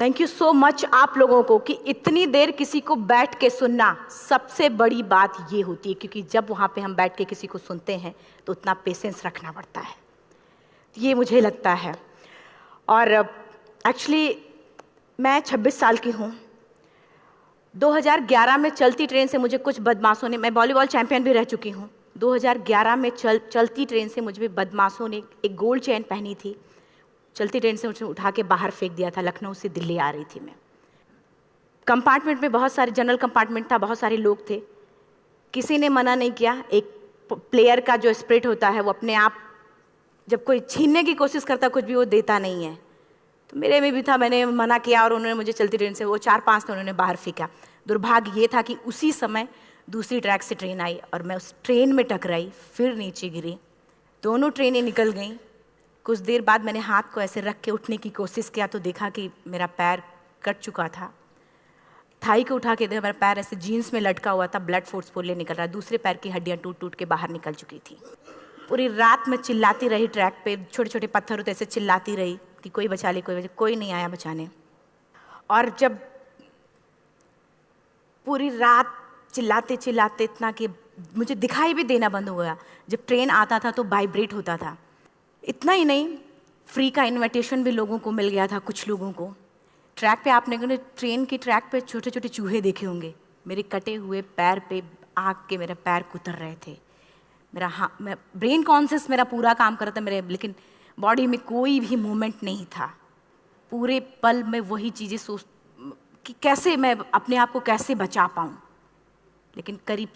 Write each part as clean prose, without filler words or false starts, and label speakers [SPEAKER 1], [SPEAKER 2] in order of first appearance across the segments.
[SPEAKER 1] Thank you so much आप लोगों को कि इतनी देर किसी को बैठ के सुनना सबसे बड़ी बात ये होती है, क्योंकि जब वहाँ पे हम बैठ के किसी को सुनते हैं तो उतना पेशेंस रखना पड़ता है, ये मुझे लगता है। और एक्चुअली मैं 26 साल की हूँ। 2011 में चलती ट्रेन से मुझे कुछ बदमाशों ने, मैं वॉलीबॉल चैंपियन भी रह चुकी हूँ, 2011 में चलती ट्रेन से मुझे बदमाशों ने एक गोल्ड चेन पहनी थी, चलती ट्रेन से मुझे उठा के बाहर फेंक दिया था। लखनऊ से दिल्ली आ रही थी मैं। कंपार्टमेंट में बहुत सारे, जनरल कंपार्टमेंट था, बहुत सारे लोग थे, किसी ने मना नहीं किया। एक प्लेयर का जो स्पिरिट होता है वो अपने आप, जब कोई छीनने की कोशिश करता कुछ भी, वो देता नहीं है। तो मेरे में भी था, मैंने मना किया और उन्होंने मुझे चलती ट्रेन से, वो 4-5 थे, उन्होंने बाहर फेंका। दुर्भाग्य ये था कि उसी समय दूसरी ट्रैक से ट्रेन आई और मैं उस ट्रेन में टकराई, फिर नीचे गिरी। दोनों ट्रेनें निकल गईं। कुछ देर बाद मैंने हाथ को ऐसे रख के उठने की कोशिश किया तो देखा कि मेरा पैर कट चुका था। थाई को उठा के देखा, मेरा पैर ऐसे जीन्स में लटका हुआ था, ब्लड फोर्सफुली निकल रहा, दूसरे पैर की हड्डियाँ टूट टूट के बाहर निकल चुकी थी। पूरी रात मैं चिल्लाती रही ट्रैक पे, छोटे छोटे पत्थर होते ऐसे चिल्लाती रही कि कोई बचा ले, कोई नहीं आया बचाने। और जब पूरी रात चिल्लाते चिल्लाते इतना कि मुझे दिखाई भी देना बंद हो गया, जब ट्रेन आता था तो वाइब्रेट होता था। इतना ही नहीं, फ्री का इनविटेशन भी लोगों को मिल गया था, कुछ लोगों को। ट्रैक पे आपने ट्रेन की ट्रैक पे छोटे छोटे चूहे देखे होंगे, मेरे कटे हुए पैर पे आग के मेरे पैर कुतर रहे थे। मैं ब्रेन कॉन्शियस मेरा पूरा काम कर रहा था मेरे, लेकिन बॉडी में कोई भी मूवमेंट नहीं था। पूरे पल में वही चीज़ें सोच कि कैसे मैं अपने आप को कैसे बचा पाऊँ। लेकिन करीब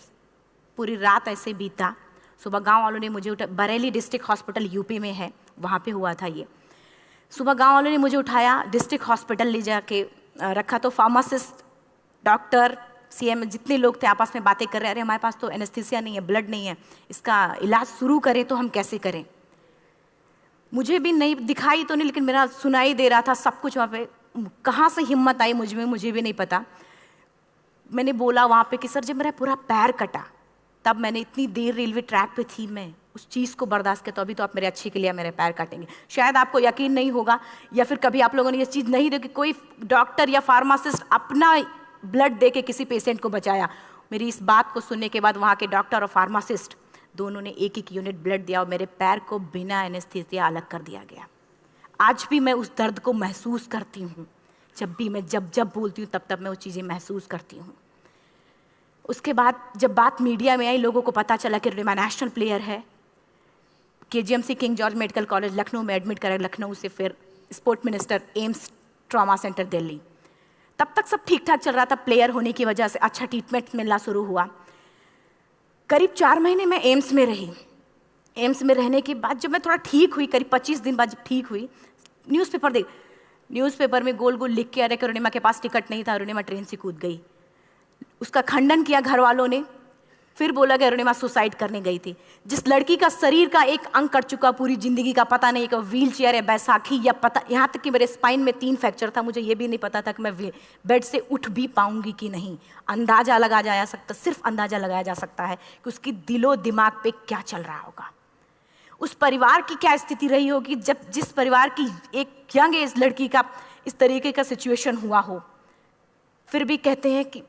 [SPEAKER 1] पूरी रात ऐसे बीता। सुबह गांव वालों ने मुझे बरेली डिस्ट्रिक्ट हॉस्पिटल यूपी में है, वहाँ पे हुआ था ये। सुबह गांव वालों ने मुझे उठाया, डिस्ट्रिक्ट हॉस्पिटल ले जाके रखा। तो फार्मासिस्ट, डॉक्टर, सीएम, जितने लोग थे आपस में बातें कर रहे, अरे हमारे पास तो एनेस्थीसिया नहीं है, ब्लड नहीं है, इसका इलाज शुरू करें तो हम कैसे करें। मुझे भी नहीं दिखाई तो नहीं, लेकिन मेरा सुनाई दे रहा था सब कुछ वहाँ पे। कहाँ से हिम्मत आई मुझ में, मुझे भी नहीं पता। मैंने बोला वहाँ पे कि सर जब मेरा पूरा पैर कटा, तब मैंने इतनी देर रेलवे ट्रैक पे थी, मैं उस चीज़ को बर्दाश्त किया, तो अभी तो आप मेरे अच्छे के लिए मेरे पैर काटेंगे। शायद आपको यकीन नहीं होगा, या फिर कभी आप लोगों ने ये चीज़ नहीं देखी, कोई डॉक्टर या फार्मासिस्ट अपना ब्लड दे के किसी पेशेंट को बचाया। मेरी इस बात को सुनने के बाद वहाँ के डॉक्टर और फार्मासिस्ट दोनों ने एक एक यूनिट ब्लड दिया और मेरे पैर को बिना एनेस्थीसिया अलग कर दिया गया। आज भी मैं उस दर्द को महसूस करती हूँ। जब भी मैं जब बोलती हूँ तब मैं वो चीज़ें महसूस करती हूँ। उसके बाद जब बात मीडिया में आई, लोगों को पता चला कि अरुणिमा नेशनल प्लेयर है, KGMC king George medical college Lucknow में एडमिट करा, लखनऊ से फिर sport minister, AIIMS trauma centre Delhi. तब तक सब ठीक ठाक चल रहा था, प्लेयर होने की वजह से अच्छा ट्रीटमेंट मिलना शुरू हुआ। करीब 4 महीने मैं एम्स में रही। एम्स में रहने के बाद जब मैं थोड़ा ठीक हुई, करीब 25 दिन बाद जब ठीक हुई, न्यूज़पेपर में गोल गोल लिख के आ रहे कि अरुणिमा के पास टिकट नहीं था, अरुणिमा ट्रेन से कूद गई। उसका खंडन किया घर वालों ने, फिर बोला कि अरुणिमा सुसाइड करने गई थी। जिस लड़की का शरीर का एक अंग कट चुका, पूरी जिंदगी का पता नहीं कि व्हील चेयर है, बैसाखी, या पता, यहाँ तक कि मेरे स्पाइन में 3 फ्रैक्चर था, मुझे ये भी नहीं पता था कि मैं बेड से उठ भी पाऊंगी कि नहीं। अंदाजा लगाया जा सकता, सिर्फ अंदाजा लगाया जा सकता है कि उसकी दिलो दिमाग पे क्या चल रहा होगा, उस परिवार की क्या स्थिति रही होगी जब जिस परिवार की एक यंग एज लड़की का इस तरीके का सिचुएशन हुआ हो। फिर भी कहते हैं कि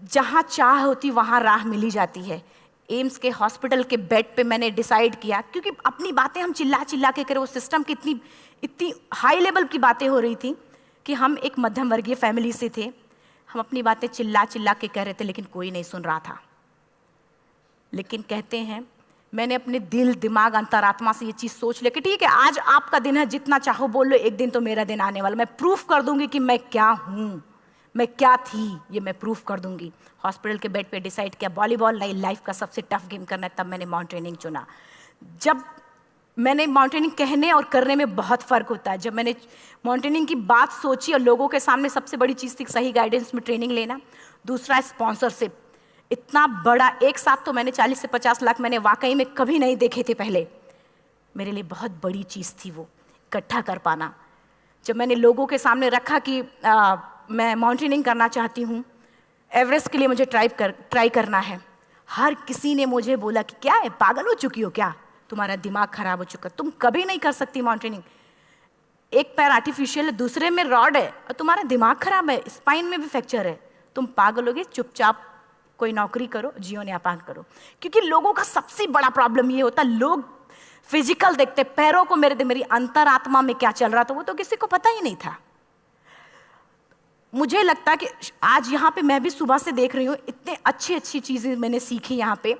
[SPEAKER 1] जहाँ चाह होती वहाँ राह मिली जाती है। एम्स के हॉस्पिटल के बेड पे मैंने डिसाइड किया, क्योंकि अपनी बातें हम चिल्ला चिल्ला के करें, वो सिस्टम की इतनी हाई लेवल की बातें हो रही थी कि हम एक मध्यम वर्गीय फैमिली से थे, हम अपनी बातें चिल्ला चिल्ला के कह रहे थे, लेकिन कोई नहीं सुन रहा था। लेकिन कहते हैं मैंने अपने दिल, दिमाग, अंतरात्मा से ये चीज़ सोच लिया कि ठीक है, आज आपका दिन है, जितना चाहो बोल लो, एक दिन तो मेरा दिन आने वाला, मैं प्रूफ कर दूंगी कि मैं क्या हूँ, मैं क्या थी, ये मैं प्रूफ कर दूंगी। हॉस्पिटल के बेड पे डिसाइड किया वॉलीबॉल लाइफ का सबसे टफ गेम करना है, तब मैंने माउंटेनिंग चुना। जब मैंने माउंटेनिंग कहने और करने में बहुत फ़र्क होता है। जब मैंने माउंटेनिंग की बात सोची और लोगों के सामने, सबसे बड़ी चीज़ थी सही गाइडेंस में ट्रेनिंग लेना, दूसरा स्पॉन्सरशिप। इतना बड़ा एक साथ तो मैंने 40 से 50 लाख मैंने वाकई में कभी नहीं देखे थे पहले। मेरे लिए बहुत बड़ी चीज़ थी वो इकट्ठा कर पाना। जब मैंने लोगों के सामने रखा कि मैं माउंटेनिंग करना चाहती हूँ, एवरेस्ट के लिए मुझे ट्राई करना है, हर किसी ने मुझे बोला कि क्या है, पागल हो चुकी हो क्या, तुम्हारा दिमाग खराब हो चुका, तुम कभी नहीं कर सकती माउंटेनिंग। एक पैर आर्टिफिशियल है, दूसरे में रॉड है, और तुम्हारा दिमाग खराब है, स्पाइन में भी फ्रैक्चर है, तुम पागल होगे, चुपचाप कोई नौकरी करो, जीवन यापन करो। क्योंकि लोगों का सबसे बड़ा प्रॉब्लम ये होता, लोग फिजिकल देखते, पैरों को मेरी अंतरात्मा में क्या चल रहा था वो तो किसी को पता ही नहीं था। मुझे लगता है कि आज यहाँ पे मैं भी सुबह से देख रही हूँ, इतने अच्छी अच्छी चीज़ें मैंने सीखी यहाँ पे।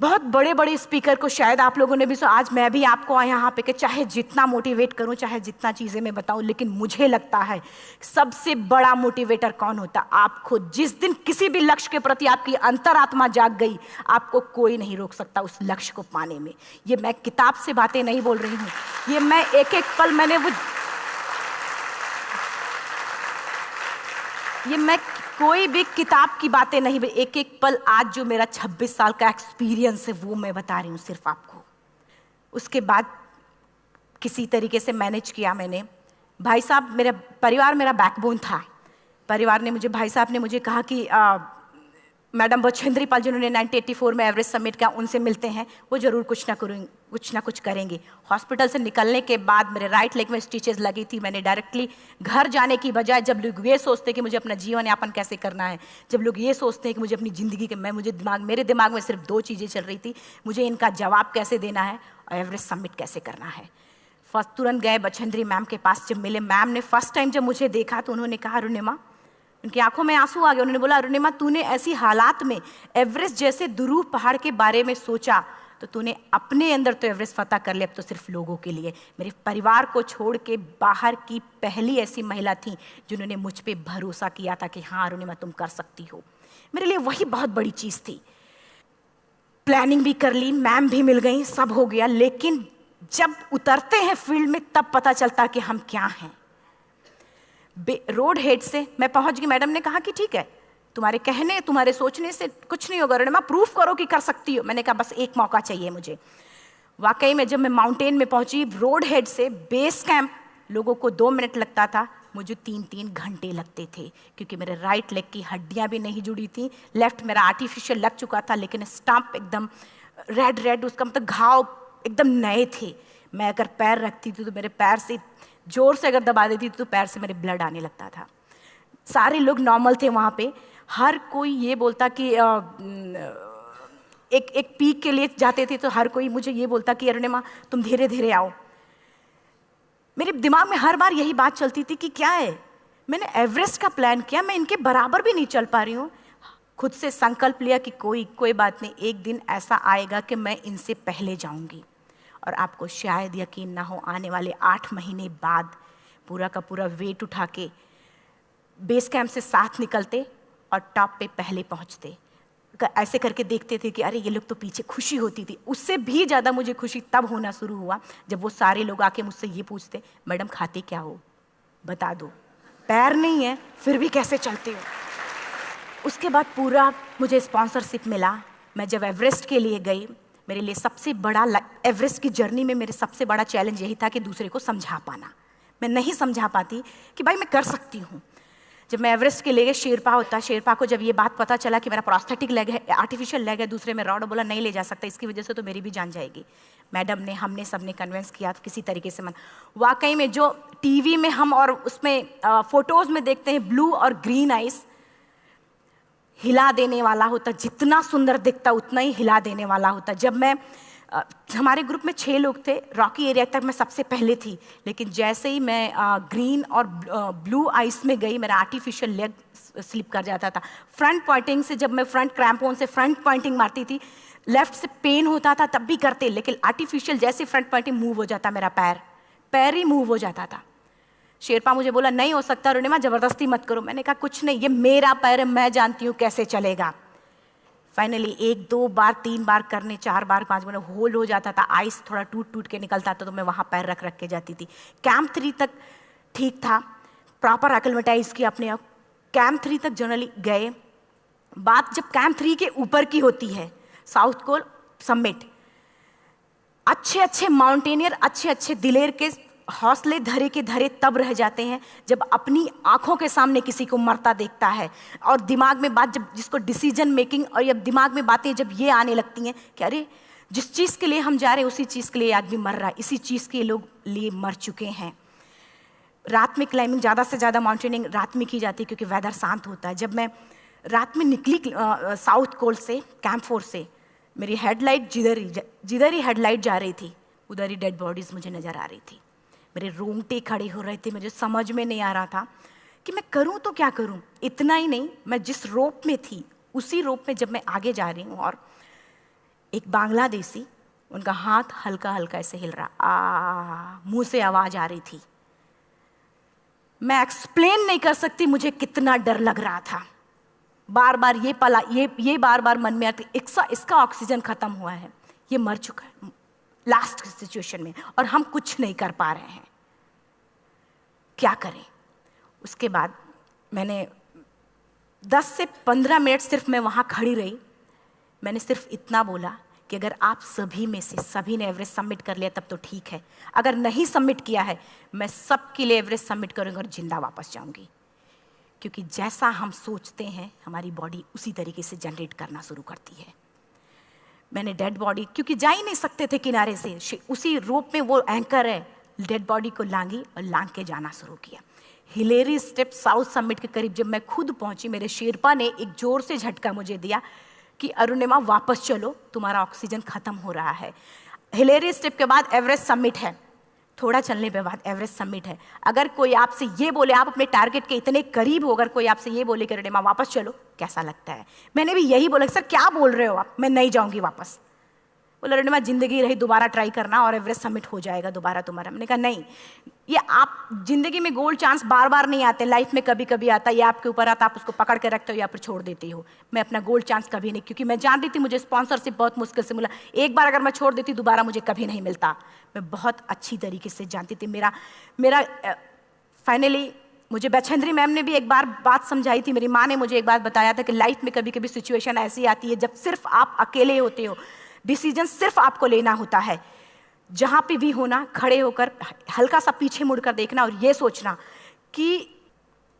[SPEAKER 1] बहुत बड़े बड़े स्पीकर को शायद आप लोगों ने भी सुना, आज मैं भी आपको यहाँ पे कि चाहे जितना मोटिवेट करूँ, चाहे जितना चीज़ें मैं बताऊँ, लेकिन मुझे लगता है सबसे बड़ा मोटिवेटर कौन होता, आप खुद। जिस दिन किसी भी लक्ष्य के प्रति आपकी अंतरात्मा जाग गई, आपको कोई नहीं रोक सकता उस लक्ष्य को पाने में। ये मैं किताब से बातें नहीं बोल रही हूँ, ये मैं एक एक पल मैंने मैं कोई भी किताब की बातें नहीं, एक एक पल आज जो मेरा 26 साल का एक्सपीरियंस है वो मैं बता रही हूँ सिर्फ आपको। उसके बाद किसी तरीके से मैनेज किया मैंने। भाई साहब, मेरा परिवार मेरा बैकबोन था। परिवार ने मुझे, भाई साहब ने मुझे कहा कि मैडम बछेंद्री पाल जिन्होंने 1984 में एवरेस्ट समिट किया, उनसे मिलते हैं, वो जरूर कुछ ना कुछ करेंगे। हॉस्पिटल से निकलने के बाद मेरे राइट लेग में स्टिचेस लगी थी। मैंने डायरेक्टली घर जाने की बजाय, जब लोग ये सोचते हैं कि मुझे अपना जीवन यापन कैसे करना है, जब लोग ये सोचते हैं कि मुझे अपनी ज़िंदगी के, मेरे दिमाग में सिर्फ 2 चीज़ें चल रही थी, मुझे इनका जवाब कैसे देना है और एवरेस्ट समिट कैसे करना है। फर्स्ट तुरंत गए बछेंद्री मैम के पास। जब मिले, मैम ने फर्स्ट टाइम जब मुझे देखा तो उन्होंने कहा, अरुणिमा, उनकी आंखों में आंसू आ गए। उन्होंने बोला, अरुणिमा, तूने ऐसी हालात में एवरेस्ट जैसे दुरूह पहाड़ के बारे में सोचा तो तूने अपने अंदर तो एवरेस्ट फतह कर लिया, अब तो सिर्फ लोगों के लिए। मेरे परिवार को छोड़ के बाहर की पहली ऐसी महिला थी जिन्होंने मुझ पे भरोसा किया था कि हाँ अरुणिमा, तुम कर सकती हो। मेरे लिए वही बहुत बड़ी चीज़ थी। प्लानिंग भी कर ली, मैम भी मिल गई, सब हो गया। लेकिन जब उतरते हैं फील्ड में तब पता चलता कि हम क्या हैं। रोड हेड से मैं पहुंच गई। मैडम ने कहा कि ठीक है, तुम्हारे कहने, तुम्हारे सोचने से कुछ नहीं होगा, अरुणिमा प्रूफ करो कि कर सकती हो। मैंने कहा बस एक मौका चाहिए मुझे। वाकई में जब मैं माउंटेन में पहुंची, रोड हेड से बेस कैंप लोगों को 2 मिनट लगता था, मुझे 3-3 घंटे लगते थे, क्योंकि मेरे राइट लेग की हड्डियां भी नहीं जुड़ी थी। लेफ्ट मेरा आर्टिफिशियल लग चुका था, लेकिन स्टंप एकदम रेड, उसका मतलब घाव एकदम नए थे। मैं अगर पैर रखती थी तो मेरे पैर से जोर से अगर दबा देती थी तो पैर से मेरे ब्लड आने लगता था। सारे लोग नॉर्मल थे वहाँ पे। हर कोई ये बोलता कि एक पीक के लिए जाते थे तो हर कोई मुझे ये बोलता कि अरुणिमा तुम धीरे धीरे आओ। मेरे दिमाग में हर बार यही बात चलती थी कि क्या है, मैंने एवरेस्ट का प्लान किया, मैं इनके बराबर भी नहीं चल पा रही हूँ। खुद से संकल्प लिया कि कोई बात नहीं, एक दिन ऐसा आएगा कि मैं इनसे पहले जाऊँगी। और आपको शायद यकीन ना हो, आने वाले 8 महीने बाद पूरा का पूरा वेट उठा के बेस कैंप से साथ निकलते और टॉप पे पहले पहुंचते। ऐसे करके देखते थे कि अरे ये लोग तो पीछे। खुशी होती थी। उससे भी ज़्यादा मुझे खुशी तब होना शुरू हुआ जब वो सारे लोग आके मुझसे ये पूछते, मैडम खाते क्या हो, बता दो, पैर नहीं है फिर भी कैसे चलते हो। उसके बाद पूरा मुझे स्पॉन्सरशिप मिला। मैं जब एवरेस्ट के लिए गई, मेरे लिए सबसे बड़ा, एवरेस्ट की जर्नी में मेरे सबसे बड़ा चैलेंज यही था कि दूसरे को समझा पाना। मैं नहीं समझा पाती कि भाई मैं कर सकती हूँ। जब मैं एवरेस्ट के लिए गई, शेरपा होता, शेरपा को जब ये बात पता चला कि मेरा प्रोस्थेटिक लेग है, आर्टिफिशियल लेग है, दूसरे में रॉड, बोला नहीं ले जा सकता, इसकी वजह से तो मेरी भी जान जाएगी। मैडम ने, हमने सबने कन्विंस किया किसी तरीके से। मन वाकई में जो टीवी में हम और उसमें फोटोज़ में देखते हैं, ब्लू और ग्रीन आइस, हिला देने वाला होता। जितना सुंदर दिखता उतना ही हिला देने वाला होता। जब मैं हमारे ग्रुप में 6 लोग थे, रॉकी एरिया तक मैं सबसे पहले थी, लेकिन जैसे ही मैं ग्रीन और ब्लू आइस में गई, मेरा आर्टिफिशियल लेग स्लिप कर जाता था। फ्रंट पॉइंटिंग से, जब मैं फ्रंट क्रैम्पोन से फ्रंट पॉइंटिंग मारती थी, लेफ्ट से पेन होता था तब भी करते, लेकिन आर्टिफिशियल जैसे फ्रंट पॉइंटिंग मूव हो जाता, मेरा पैर ही मूव हो जाता था। शेरपा मुझे बोला नहीं हो सकता अरुणिमा, ज़बरदस्ती मत करो। मैंने कहा कुछ नहीं, ये मेरा पैर है, मैं जानती हूँ कैसे चलेगा। फाइनली 1, 2 बार, 3 बार करने, 4 बार, 5 बार होल्ड हो जाता था। आइस थोड़ा टूट के निकलता था तो मैं वहाँ पैर रख के जाती थी। कैंप 3 तक ठीक था, प्रॉपर एक्लेमेटाइज किया अपने आप। कैंप 3 तक जनरली गए। बात जब कैंप 3 के ऊपर की होती है, साउथ कोल समिट, अच्छे माउंटेनियर, अच्छे दिलेर के हौसले धरे के धरे तब रह जाते हैं जब अपनी आंखों के सामने किसी को मरता देखता है, और दिमाग में बात, जब जिसको डिसीजन मेकिंग, और जब दिमाग में बातें जब ये आने लगती हैं कि अरे जिस चीज़ के लिए हम जा रहे हैं उसी चीज़ के लिए आदमी मर रहा है, इसी चीज़ के लोग लिए मर चुके हैं। रात में क्लाइंबिंग, ज़्यादा से ज़्यादा माउंटेनिंग रात में की जाती है क्योंकि वेदर शांत होता है। जब मैं रात में निकली साउथ कोल से, कैंप 4 से, मेरी हेडलाइट जिधर ही हेडलाइट जा रही थी उधर ही डेड बॉडीज़ मुझे नज़र आ रही थी। मेरे रोंगटे खड़े हो रहे थे, मुझे समझ में नहीं आ रहा था कि मैं करूं तो क्या करूं। इतना ही नहीं, मैं जिस रोप में थी उसी रोप में जब मैं आगे जा रही हूँ और एक बांग्लादेशी, उनका हाथ हल्का हल्का ऐसे हिल रहा, मुंह से आवाज आ रही थी। मैं एक्सप्लेन नहीं कर सकती मुझे कितना डर लग रहा था। बार बार ये बार बार मन में आती, इसका ऑक्सीजन खत्म हुआ है, ये मर चुका है लास्ट सिचुएशन में, और हम कुछ नहीं कर पा रहे हैं, क्या करें। उसके बाद मैंने 10 से 15 मिनट सिर्फ मैं वहाँ खड़ी रही। मैंने सिर्फ इतना बोला कि अगर आप सभी में से सभी ने एवरेस्ट सबमिट कर लिया तब तो ठीक है, अगर नहीं सबमिट किया है मैं सबके लिए एवरेस्ट सबमिट करूँगी और जिंदा वापस जाऊँगी। क्योंकि जैसा हम सोचते हैं हमारी बॉडी उसी तरीके से जनरेट करना शुरू करती है। मैंने डेड बॉडी, क्योंकि जा ही नहीं सकते थे किनारे से, उसी रोप में वो एंकर है, डेड बॉडी को लांगी और लांग के जाना शुरू किया। हिलेरी स्टेप साउथ समिट के करीब जब मैं खुद पहुंची, मेरे शेरपा ने एक जोर से झटका मुझे दिया कि अरुणिमा वापस चलो, तुम्हारा ऑक्सीजन खत्म हो रहा है। हिलेरी स्टेप के बाद एवरेस्ट समिट है, थोड़ा चलने के बाद एवरेस्ट समिट है। अगर कोई आपसे ये बोले, आप अपने टारगेट के इतने करीब हो, अगर कोई आपसे ये बोले कि अरुणिमा वापस चलो, कैसा लगता है? मैंने भी यही बोला, सर क्या बोल रहे हो आप, मैं नहीं जाऊंगी वापस। बोला अरुणिमा जिंदगी रही, दोबारा ट्राई करना और एवरेस्ट समिट हो जाएगा दोबारा तुम्हारा। मैंने कहा नहीं, ये आप जिंदगी में गोल्ड चांस बार बार नहीं आते, लाइफ में कभी कभी आता है, ये आपके ऊपर आता, आप उसको पकड़ के रखते हो या फिर छोड़ देते हो। मैं अपना गोल्ड चांस कभी नहीं, क्योंकि मैं जान रही थी मुझे स्पॉन्सरशिप बहुत मुश्किल से मिला, एक बार अगर मैं छोड़ देती दोबारा मुझे कभी नहीं मिलता। मैं बहुत अच्छी तरीके से जानती थी। मेरा फाइनली मुझे बछेंद्री मैम ने भी एक बार बात समझाई थी, मेरी माँ ने मुझे एक बात बताया था कि लाइफ में कभी कभी सिचुएशन ऐसी आती है जब सिर्फ आप अकेले होते हो, डिसीजन सिर्फ आपको लेना होता है। जहाँ पे भी होना, खड़े होकर हल्का सा पीछे मुड़कर देखना और ये सोचना कि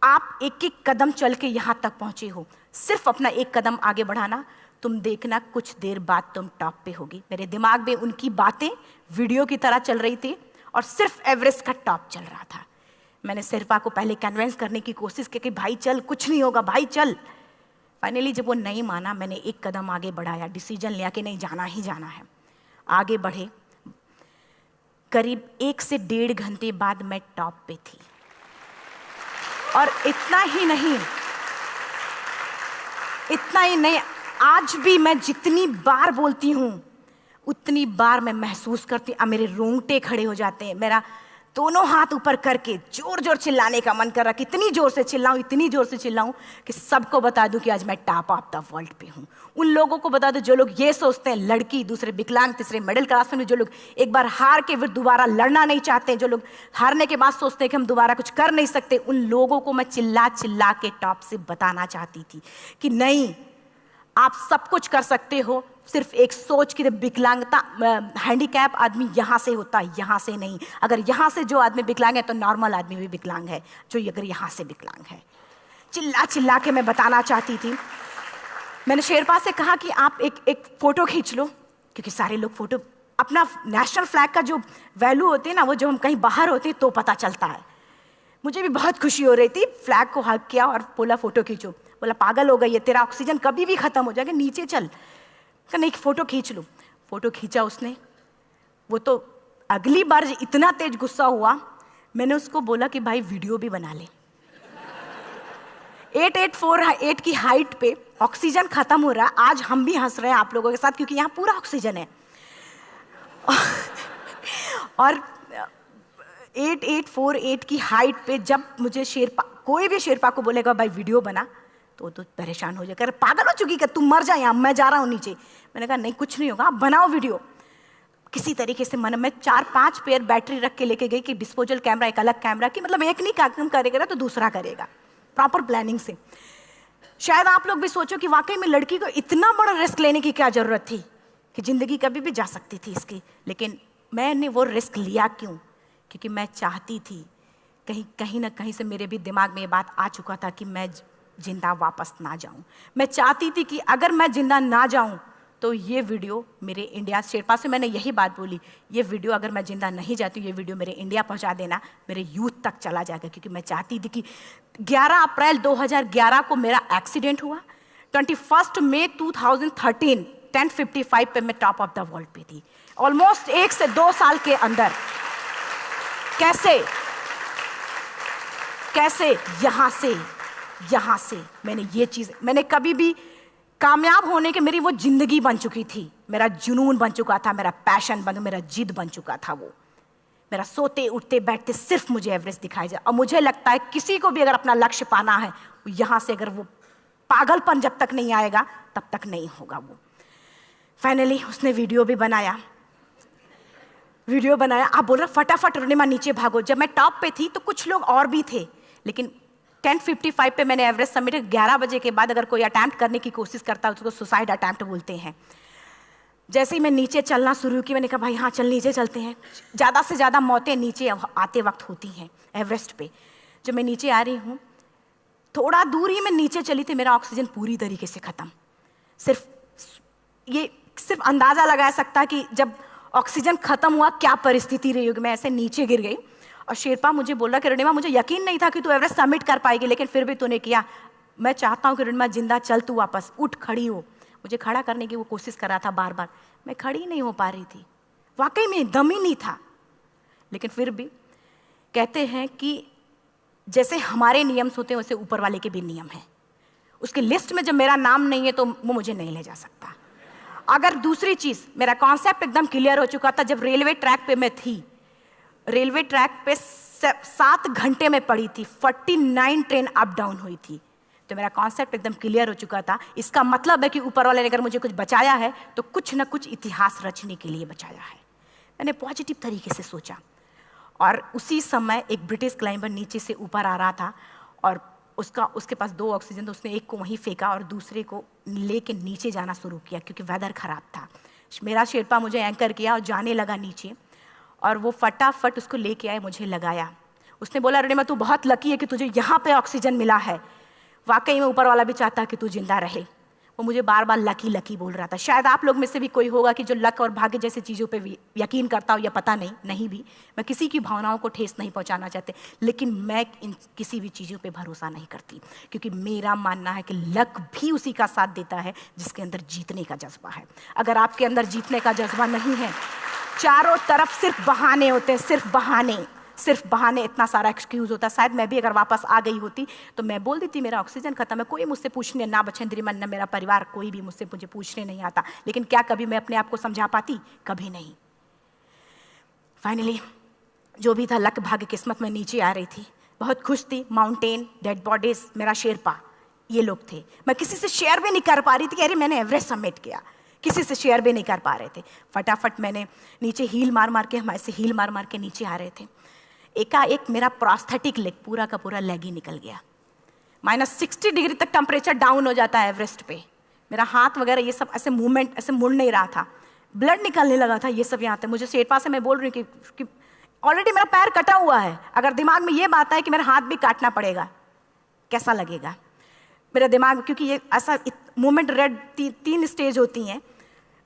[SPEAKER 1] आप एक एक कदम चल के यहाँ तक पहुँचे हो, सिर्फ अपना एक कदम आगे बढ़ाना, तुम देखना कुछ देर बाद तुम टॉप पे होगी। मेरे दिमाग में उनकी बातें वीडियो की तरह चल रही थी और सिर्फ एवरेस्ट का टॉप चल रहा था। मैंने शेरपा को पहले कन्विंस करने की कोशिश की कि भाई चल, कुछ नहीं होगा भाई चल। फाइनली जब वो नहीं माना, मैंने एक कदम आगे बढ़ाया, डिसीजन लिया कि नहीं जाना ही जाना है। आगे बढ़े, करीब 1 से 1.5 घंटे बाद मैं टॉप पे थी। और इतना ही नहीं, आज भी मैं जितनी बार बोलती हूँ उतनी बार मैं महसूस करती, अब मेरे रोंगटे खड़े हो जाते हैं, मेरा दोनों हाथ ऊपर करके जोर जोर चिल्लाने का मन कर रहा कि इतनी जोर से चिल्लाऊं कि सबको बता दूं कि आज मैं टॉप ऑफ द वर्ल्ड पे हूं। उन लोगों को बता दूं जो लोग ये सोचते हैं, लड़की, दूसरे विकलांग, तीसरे मिडिल क्लास में, जो लोग एक बार हार के फिर दोबारा लड़ना नहीं चाहते, जो लोग हारने के बाद सोचते हैं कि हम दोबारा कुछ कर नहीं सकते, उन लोगों को मैं चिल्ला चिल्ला के टॉप से बताना चाहती थी कि नहीं, आप सब कुछ कर सकते हो, सिर्फ एक सोच की विकलांगता, हैंडीकैप आदमी यहाँ से होता है, यहाँ से नहीं। अगर यहाँ से जो आदमी विकलांग है तो नॉर्मल आदमी भी विकलांग है, जो अगर यहाँ से विकलांग है। चिल्ला चिल्ला के मैं बताना चाहती थी। मैंने शेरपा से कहा कि आप एक फोटो खींच लो, क्योंकि सारे लोग फोटो, अपना नेशनल फ्लैग का जो वैल्यू होती है ना, वो जो हम कहीं बाहर होते हैं तो पता चलता है। मुझे भी बहुत खुशी हो रही थी, फ्लैग को हग किया और बोला फोटो खींचो। बोला पागल हो गई है, तेरा ऑक्सीजन कभी भी खत्म हो जाएगा, नीचे चल। नहीं, फोटो खींच लो। फोटो खींचा उसने। वो तो अगली बार इतना तेज गुस्सा हुआ, मैंने उसको बोला कि भाई वीडियो भी बना ले। 8848 की हाइट पे ऑक्सीजन खत्म हो रहा है, आज हम भी हंस रहे हैं आप लोगों के साथ क्योंकि यहाँ पूरा ऑक्सीजन है। और 8848 की हाइट पे जब मुझे शेरपा, कोई भी शेरपा को बोलेगा भाई वीडियो बना, तो परेशान हो जाएगा, पागल हो चुकी, कि तुम मर जाए, यहाँ मैं जा रहा हूँ नीचे। मैंने कहा नहीं, कुछ नहीं होगा, आप बनाओ वीडियो। किसी तरीके से मैं 4-5 पेयर बैटरी रख के लेके गई कि डिस्पोजल कैमरा, एक अलग कैमरा, कि मतलब एक नहीं काम करेगा तो दूसरा करेगा, प्रॉपर प्लानिंग से। शायद आप लोग भी सोचो कि वाकई में लड़की को इतना बड़ा रिस्क लेने की क्या जरूरत थी, कि जिंदगी कभी भी जा सकती थी इसकी। लेकिन मैंने वो रिस्क लिया क्यों? क्योंकि मैं चाहती थी, कहीं ना कहीं से मेरे भी दिमाग में ये बात आ चुका था कि मैं जिंदा वापस ना जाऊं। मैं चाहती थी कि अगर मैं जिंदा ना जाऊं तो ये वीडियो मेरे इंडिया शेरपा से मैंने यही बात बोली, ये वीडियो अगर मैं जिंदा नहीं जाती हूँ, ये वीडियो मेरे इंडिया पहुँचा देना, मेरे यूथ तक चला जाएगा। क्योंकि मैं चाहती थी कि 11 अप्रैल 2011 को मेरा एक्सीडेंट हुआ, 21 मई 2013 10:55 पे मैं टॉप ऑफ द वर्ल्ड पे थी। ऑलमोस्ट 1 से 2 साल के अंदर कैसे यहाँ से मैंने ये चीज़, मैंने कभी भी कामयाब होने के, मेरी वो जिंदगी बन चुकी थी, मेरा जुनून बन चुका था, मेरा पैशन मेरा जिद बन चुका था। वो मेरा सोते उठते बैठते सिर्फ मुझे एवरेस्ट दिखाई जाए। और मुझे लगता है किसी को भी अगर अपना लक्ष्य पाना है, यहाँ से अगर वो पागलपन जब तक नहीं आएगा तब तक नहीं होगा। वो फाइनली उसने वीडियो बनाया। आप बोल रहे फटाफट अरुणिमा नीचे भागो। जब मैं टॉप पे थी तो कुछ लोग और भी थे, लेकिन 10:55 पे मैंने एवरेस्ट समिट, 11 बजे के बाद अगर कोई अटैम्प्ट करने की कोशिश करता है उसको सुसाइड अटैम्प्ट बोलते हैं। जैसे ही मैं नीचे चलना शुरू की, मैंने कहा भाई हाँ चल नीचे चलते हैं। ज़्यादा से ज़्यादा मौतें नीचे आते वक्त होती हैं एवरेस्ट पे। जब मैं नीचे आ रही हूँ, थोड़ा दूर ही मैं नीचे चली थी, मेरा ऑक्सीजन पूरी तरीके से ख़त्म। सिर्फ अंदाज़ा लगाया सकता कि जब ऑक्सीजन ख़त्म हुआ क्या परिस्थिति रही होगी। मैं ऐसे नीचे गिर गई और शेरपा मुझे बोल रहा कि अरुणिमा मुझे यकीन नहीं था कि तू एवरेस्ट सबमिट कर पाएगी, लेकिन फिर भी तूने किया। मैं चाहता हूँ कि अरुणिमा जिंदा चल, तू वापस उठ, खड़ी हो। मुझे खड़ा करने की वो कोशिश कर रहा था बार बार, मैं खड़ी नहीं हो पा रही थी, वाकई में दम ही नहीं था। लेकिन फिर भी कहते हैं कि जैसे हमारे नियम होते हैं वैसे ऊपर वाले के भी नियम हैं। उसकी लिस्ट में जब मेरा नाम नहीं है तो वो मुझे नहीं ले जा सकता। अगर दूसरी चीज़, मेरा कॉन्सेप्ट एकदम क्लियर हो चुका था। जब रेलवे ट्रैक पे मैं थी, रेलवे ट्रैक पे 7 घंटे में पड़ी थी, 49 ट्रेन अप डाउन हुई थी, तो मेरा कॉन्सेप्ट एकदम क्लियर हो चुका था। इसका मतलब है कि ऊपर वाले ने अगर मुझे कुछ बचाया है तो कुछ ना कुछ इतिहास रचने के लिए बचाया है। मैंने पॉजिटिव तरीके से सोचा। और उसी समय एक ब्रिटिश क्लाइंबर नीचे से ऊपर आ रहा था और उसके पास 2 ऑक्सीजन, तो उसने एक को वहीं फेंका और दूसरे को लेके नीचे जाना शुरू किया क्योंकि वेदर ख़राब था। मेरा शेरपा मुझे एंकर किया और जाने लगा नीचे, और वो फटाफट उसको लेके आए, मुझे लगाया। उसने बोला अरुणिमा तू बहुत लकी है कि तुझे यहाँ पे ऑक्सीजन मिला है। वाकई में ऊपर वाला भी चाहता है कि तू जिंदा रहे। वो मुझे बार बार लकी लकी बोल रहा था। शायद आप लोग में से भी कोई होगा कि जो लक और भाग्य जैसी चीज़ों पे यकीन करता हो, या पता नहीं भी। मैं किसी की भावनाओं को ठेस नहीं पहुंचाना चाहती, लेकिन मैं इन किसी भी चीज़ों पे भरोसा नहीं करती, क्योंकि मेरा मानना है कि लक भी उसी का साथ देता है जिसके अंदर जीतने का जज्बा है। अगर आपके अंदर जीतने का जज्बा नहीं है, चारों तरफ सिर्फ बहाने होते हैं, सिर्फ बहाने, इतना सारा एक्सक्यूज़ होता है। शायद मैं भी अगर वापस आ गई होती तो मैं बोल देती मेरा ऑक्सीजन खत्म है, कोई मुझसे पूछने ना बचेंद्री मन, ना मेरा परिवार, कोई भी मुझे पूछने नहीं आता। लेकिन क्या कभी मैं अपने आप को समझा पाती? कभी नहीं। फाइनली जो भी था, लक भाग्य किस्मत में नीचे आ रही थी, बहुत खुश थी। माउंटेन, डेड बॉडीज, मेरा शेरपा, ये लोग थे। मैं किसी से शेयर भी नहीं कर पा रही थी कि अरे मैंने एवरेस्ट सबमिट किया, किसी से शेयर भी नहीं कर पा रहे थे। फटाफट मैंने नीचे हील मार के, हम ऐसे हील मार के नीचे आ रहे थे। एकाएक मेरा प्रोस्थेटिक लेग, पूरा का पूरा लेग ही निकल गया। -60 डिग्री तक टेम्परेचर डाउन हो जाता है एवरेस्ट पे। मेरा हाथ वगैरह ये सब ऐसे मूवमेंट, ऐसे मुड़ नहीं रहा था, ब्लड निकलने लगा था, ये सब यहाँ था। मुझे शेरपा से मैं बोल रही हूँ कि ऑलरेडी मेरा पैर कटा हुआ है, अगर दिमाग में ये बात है कि मेरा हाथ भी काटना पड़ेगा, कैसा लगेगा मेरा दिमाग। क्योंकि ये ऐसा मूवमेंट, रेड 3 स्टेज होती हैं।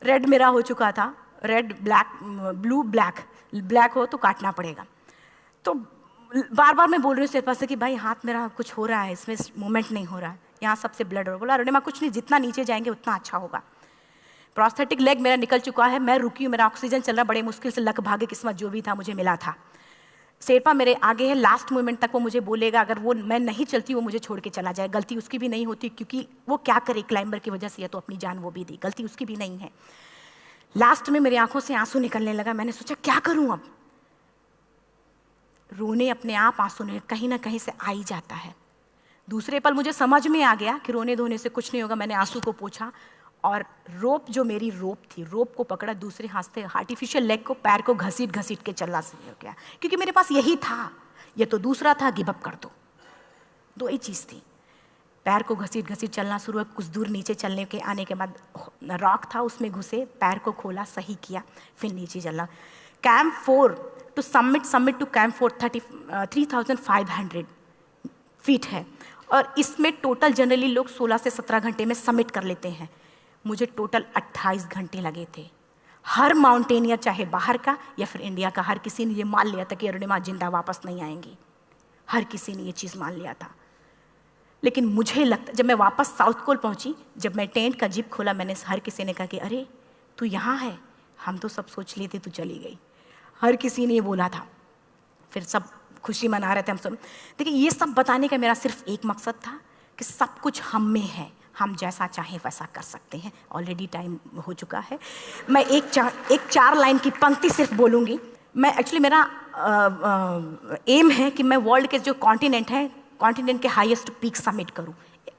[SPEAKER 1] रेड मेरा हो चुका था, रेड, ब्लैक, ब्लू, ब्लैक हो तो काटना पड़ेगा। तो बार बार मैं बोल रही हूँ शेरपा से कि भाई हाथ मेरा कुछ हो रहा है, इसमें मूवमेंट नहीं हो रहा है, यहाँ सबसे ब्लड हो रहा है। बोला अरुणिमा कुछ नहीं, जितना नीचे जाएंगे उतना अच्छा होगा। प्रोस्थेटिक लेग मेरा निकल चुका है, मैं रुकी हूँ, मेरा ऑक्सीजन चल रहा, बड़े मुश्किल से लक भाग्य किस्मत जो भी था मुझे मिला था। शेरपा मेरे आगे है, लास्ट मोमेंट तक वो मुझे बोलेगा, अगर वो मैं नहीं चलती वो मुझे छोड़ के चला जाए। गलती उसकी भी नहीं होती, क्योंकि वो क्या करे, क्लाइंबर की वजह से या तो अपनी जान वो भी दी, गलती उसकी भी नहीं है। लास्ट में मेरी आंखों से आंसू निकलने लगा। मैंने सोचा क्या करूं अब, रोने अपने आप आंसू ने कहीं ना कहीं से आ ही जाता है। दूसरे पल मुझे समझ में आ गया कि रोने धोने से कुछ नहीं होगा। मैंने आंसू को पोंछा और रोप, जो मेरी रोप थी, रोप को पकड़ा, दूसरे हाथ से आर्टिफिशियल लेग को, पैर को घसीट के चलना शुरू हो गया, क्योंकि मेरे पास यही था। ये तो दूसरा था, गिव अप कर दो ही चीज़ थी। पैर को घसीट चलना शुरू हुआ। कुछ दूर नीचे चलने के आने के बाद रॉक था, उसमें घुसे, पैर को खोला, सही किया, फिर नीचे चलना। Camp 4 to submit to camp 4 3500 feet है, और इसमें टोटल जनरली लोग 16 से 17 घंटे में सबमिट कर लेते हैं। मुझे टोटल 28 घंटे लगे थे। हर माउंटेनियर, चाहे बाहर का या फिर इंडिया का, हर किसी ने ये मान लिया था कि अरुणिमा जिंदा वापस नहीं आएंगी। हर किसी ने ये चीज़ मान लिया था। लेकिन मुझे लगता, जब मैं वापस साउथ कोल पहुंची, जब मैं टेंट का जिप खोला, मैंने हर किसी ने कहा कि अरे तू यहाँ है, हम तो सब सोच लिए थे तू चली गई। हर किसी ने ये बोला था। फिर सब खुशी मना रहे थे हम सब। देखिए, ये सब बताने का मेरा सिर्फ एक मकसद था कि सब कुछ हम में है, हम जैसा चाहें वैसा कर सकते हैं। ऑलरेडी टाइम हो चुका है। मैं एक चार लाइन की पंक्ति सिर्फ बोलूँगी। मैं एक्चुअली, मेरा एम है कि मैं वर्ल्ड के जो कॉन्टिनेंट हैं, कॉन्टिनेंट के हाईएस्ट पीक समिट करूं।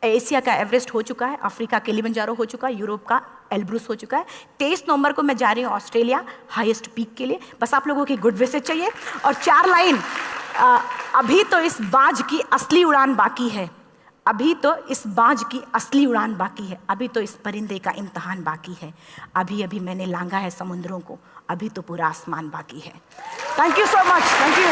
[SPEAKER 1] एशिया का एवरेस्ट हो चुका है, अफ्रीका किलिमंजारो हो चुका है, यूरोप का एल्ब्रुस हो चुका है। 23 नवंबर को मैं जा रही हूँ ऑस्ट्रेलिया हाईएस्ट पीक के लिए। बस आप लोगों की गुड विशेस चाहिए। और 4 लाइन, अभी तो इस बाज की असली उड़ान बाकी है, अभी तो इस बाज की असली उड़ान बाकी है, अभी तो इस परिंदे का इम्तहान बाकी है, अभी अभी मैंने लांघा है समुद्रों को, अभी तो पूरा आसमान बाकी है। Thank you so much. Thank you.